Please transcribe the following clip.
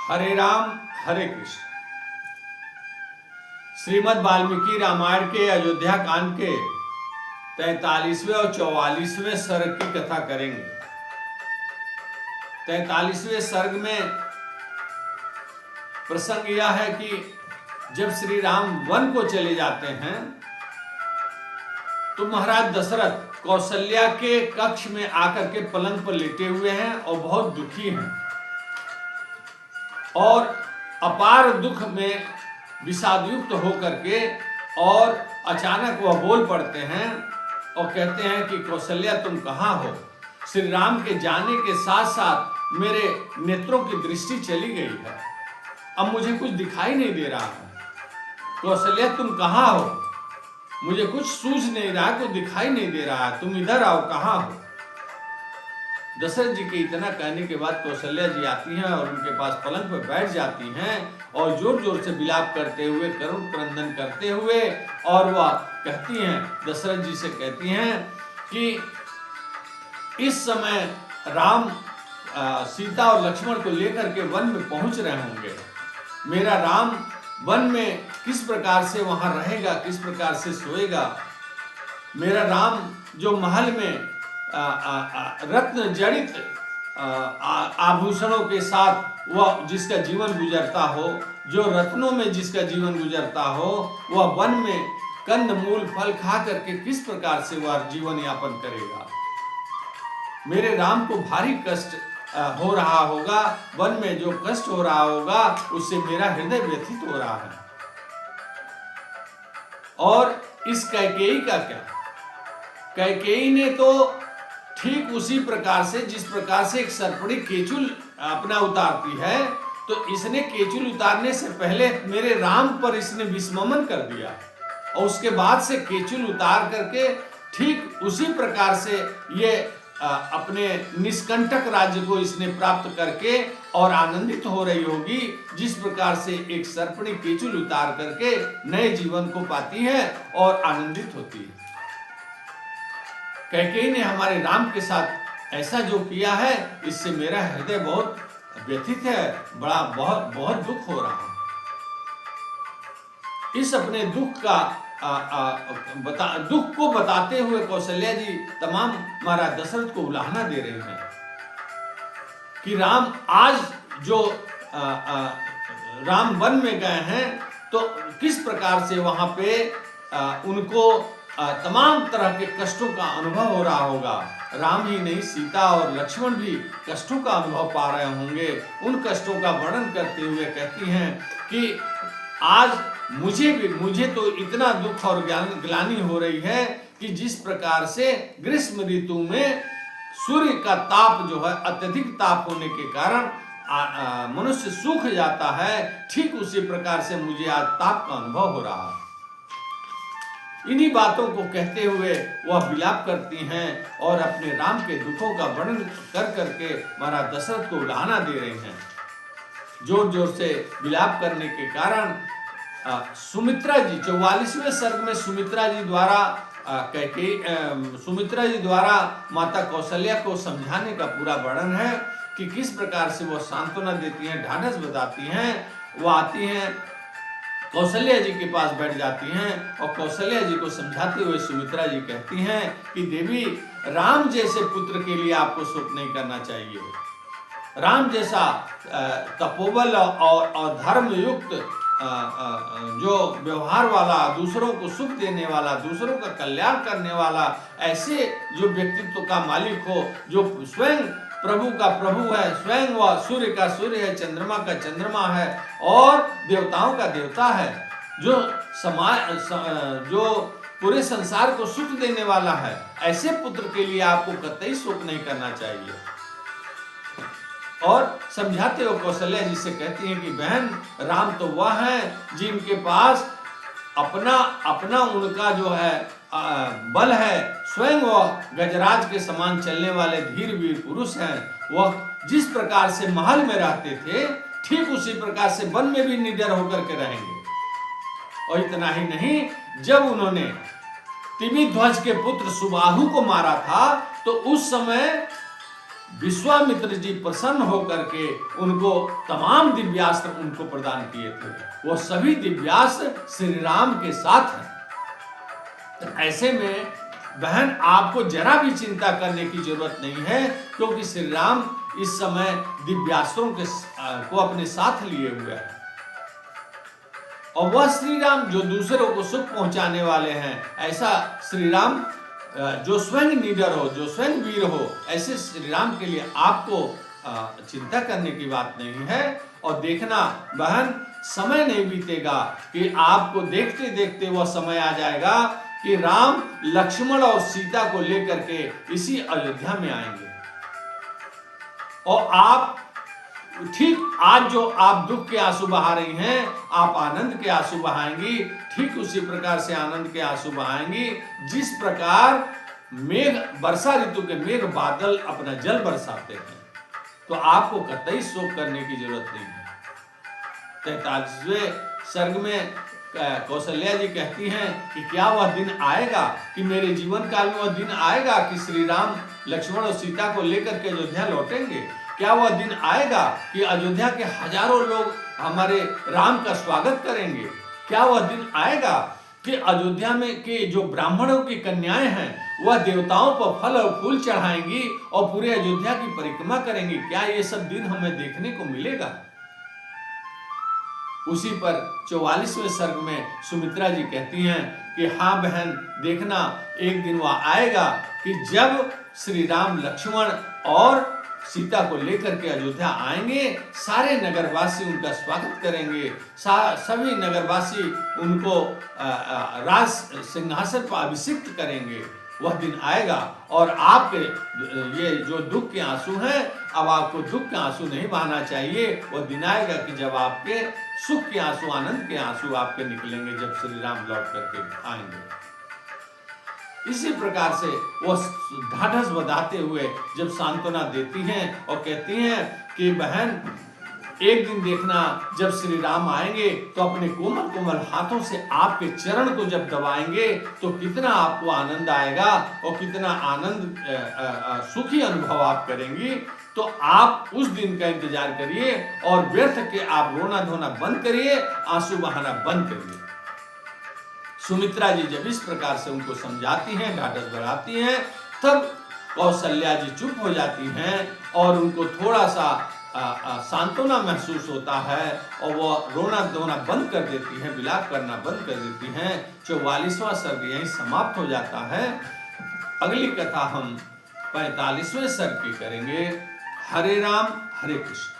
हरे राम हरे कृष्ण। श्रीमद् वाल्मीकि रामायण के अयोध्या कांड के 43वें और 44वें सर्ग की कथा करेंगे। 43वें सर्ग में प्रसंग यह है कि जब श्री राम वन को चले जाते हैं तो महाराज दशरथ कौशल्या के कक्ष में आकर के पलंग पर लेटे हुए हैं और बहुत दुखी हैं और अपार दुख में विषादयुक्त होकर के और अचानक वह बोल पड़ते हैं और कहते हैं कि कौशल्या तुम कहाँ हो? श्री राम के जाने के साथ साथ मेरे नेत्रों की दृष्टि चली गई है, अब मुझे कुछ दिखाई नहीं दे रहा है। कौशल्या तुम कहाँ हो? मुझे कुछ सूझ नहीं रहा, कुछ दिखाई नहीं दे रहा है, तुम इधर आओ, कहाँ हो? दशरथ जी के इतना कहने के बाद कौशल्या जी आती हैं और उनके पास पलंग पर बैठ जाती हैं और जोर जोर से विलाप करते हुए, करुण क्रंदन करते हुए, और वह कहती हैं, दशरथ जी से कहती हैं कि इस समय राम सीता और लक्ष्मण को लेकर के वन में पहुंच रहे होंगे। मेरा राम वन में किस प्रकार से वहां रहेगा, किस प्रकार से सोएगा? मेरा राम जो महल में रत्न जड़ित आभूषणों के साथ वह जिसका जीवन गुजरता हो, जो रत्नों में जिसका जीवन गुजरता हो, वह वन में कंद मूल फल खा करके किस प्रकार से वह जीवन यापन करेगा? मेरे राम को भारी कष्ट हो रहा होगा, वन में जो कष्ट हो रहा होगा उससे मेरा हृदय व्यथित हो रहा है। और इस कैकेयी का क्या? कैकेयी ने तो ठीक उसी प्रकार से जिस प्रकार से एक सर्पणी केचुल अपना उतारती है, तो इसने केचुल उतारने से पहले मेरे राम पर इसने विस्ममन कर दिया और उसके बाद से केचुल उतार करके ठीक उसी प्रकार से ये अपने निष्कंटक राज्य को इसने प्राप्त करके और आनंदित हो रही होगी, जिस प्रकार से एक सर्पणी केचुल उतार करके नए जीवन को पाती है और आनंदित होती है। कैकेयी ने हमारे राम के साथ ऐसा जो किया है, इससे मेरा हृदय बहुत व्यथित है, बहुत दुख हो रहा है। इस अपने दुख का दुख को बताते हुए कौशल्या जी तमाम महाराज दशरथ को उलाहना दे रहे हैं कि राम आज जो राम वन में गए हैं तो किस प्रकार से वहां पे उनको तमाम तरह के कष्टों का अनुभव हो रहा होगा। राम ही नहीं, सीता और लक्ष्मण भी कष्टों का अनुभव पा रहे होंगे। उन कष्टों का वर्णन करते हुए कहती हैं कि आज मुझे तो इतना दुख और ग्लानि हो रही है कि जिस प्रकार से ग्रीष्म ऋतु में सूर्य का ताप जो है अत्यधिक ताप होने के कारण मनुष्य सूख जाता है, ठीक उसी प्रकार से मुझे आज ताप का अनुभव हो रहा है। इन्हीं बातों को कहते हुए वह विलाप करती हैं और अपने राम के दुखों का वर्णन कर करके महाराज दशरथ को उलाहना दे रहे हैं। जोर जोर से विलाप करने के कारण सुमित्रा जी 44वें सर्ग में सुमित्रा जी द्वारा माता कौशल्या को समझाने का पूरा वर्णन है कि किस प्रकार से वो सांत्वना देती हैं, ढाढ़स बताती हैं। वो आती हैं, कौशल्या जी के पास बैठ जाती हैं और कौशल्या जी को समझाते हुए सुमित्रा जी कहती हैं कि देवी, राम जैसे पुत्र के लिए आपको शोक नहीं करना चाहिए। राम जैसा तपोबल और धर्म युक्त जो व्यवहार वाला, दूसरों को सुख देने वाला, दूसरों का कल्याण करने वाला, ऐसे जो व्यक्तित्व का मालिक हो, जो स्वयं प्रभु का प्रभु है, स्वयं वह सूर्य का सूर्य है, चंद्रमा का चंद्रमा है और देवताओं का देवता है, जो पूरे संसार को सुख देने वाला है, ऐसे पुत्र के लिए आपको कतई शोक नहीं करना चाहिए। और समझाते हो कौशल्या जी से कहती हैं कि बहन, राम तो वह हैं जिनके पास अपना उनका जो है बल है, स्वयं वह गजराज के समान चलने वाले धीर वीर पुरुष हैं। वह जिस प्रकार से महल में रहते थे, ठीक उसी प्रकार से वन में भी निडर होकर के रहेंगे। और इतना ही नहीं, जब उन्होंने तिमिध्वज के पुत्र सुबाहु को मारा था तो उस समय विश्वामित्र जी प्रसन्न होकर के उनको तमाम दिव्यास्त्र उनको प्रदान किए थे। वो सभी दिव्यास्त्र श्री राम के साथ हैं। तो ऐसे में बहन आपको जरा भी चिंता करने की जरूरत नहीं है, क्योंकि श्री राम इस समय दिव्यास्त्रों को अपने साथ लिए हुए हैं। और वह श्री राम जो दूसरों को सुख पहुंचाने वाले हैं, ऐसा श्री राम जो स्वयं निडर हो, जो स्वयं वीर हो, ऐसे श्री राम के लिए आपको चिंता करने की बात नहीं है। और देखना बहन, समय नहीं बीतेगा कि आपको देखते देखते वह समय आ जाएगा कि राम लक्ष्मण और सीता को लेकर के इसी अयोध्या में आएंगे। और आप ठीक आज जो आप दुख के आंसू बहा रही हैं, आप आनंद के आंसू बहाएंगी, ठीक उसी प्रकार से आनंद के आंसू बहाएंगी जिस प्रकार मेघ, वर्षा ऋतु के मेघ बादल अपना जल बरसाते हैं। तो आपको कतई शोक करने की जरूरत नहीं है। 43वें सर्ग में कौशल्या जी कहती हैं कि क्या वह दिन आएगा कि मेरे जीवन काल में वह दिन आएगा कि श्री राम लक्ष्मण और सीता को लेकर के अयोध्या लौटेंगे? क्या वह दिन आएगा कि अयोध्या के हजारों लोग हमारे राम का स्वागत करेंगे? क्या वह दिन आएगा कि अयोध्या में के जो ब्राह्मणों की कन्याएं हैं वह देवताओं पर फल और फूल चढ़ाएंगी और पूरे अयोध्या की परिक्रमा करेंगी? क्या ये सब दिन हमें देखने को मिलेगा? उसी पर 44वें सर्ग में सुमित्रा जी कहती हैं कि हाँ बहन, देखना एक दिन वह आएगा कि जब श्री राम लक्ष्मण और सीता को लेकर के अयोध्या आएंगे, सारे नगरवासी उनका स्वागत करेंगे, सभी नगरवासी उनको राज सिंहासन पर अभिषिक्त करेंगे। वह दिन आएगा और आपके ये जो दुख के आंसू हैं, अब आपको दुख के आंसू नहीं बहाना चाहिए। वह दिन आएगा कि जब आपके सुख के आंसू, आनंद के आंसू आपके निकलेंगे, जब श्री राम लौट करके आएंगे। इसी प्रकार से वो ढाढ़स बंधाते हुए जब सांत्वना देती हैं और कहती हैं कि बहन, एक दिन देखना जब श्री राम आएंगे तो अपने कोमल कोमल हाथों से आपके चरण को जब दबाएंगे तो कितना आपको आनंद आएगा और कितना आनंद सुखी अनुभव आप करेंगी। तो आप उस दिन का इंतजार करिए और व्यर्थ के आप रोना धोना बंद करिए, आंसू बहाना बंद करिए। सुमित्रा जी जब इस प्रकार से उनको समझाती हैं, ढाढ़स बढ़ाती हैं, तब कौशल्या जी चुप हो जाती हैं और उनको थोड़ा सा सांत्वना महसूस होता है और वो रोना धोना बंद कर देती हैं, विलाप करना बंद कर देती हैं। 44वां सर्ग यहीं समाप्त हो जाता है। अगली कथा हम 45वें सर्ग की करेंगे। हरे राम हरे कृष्ण।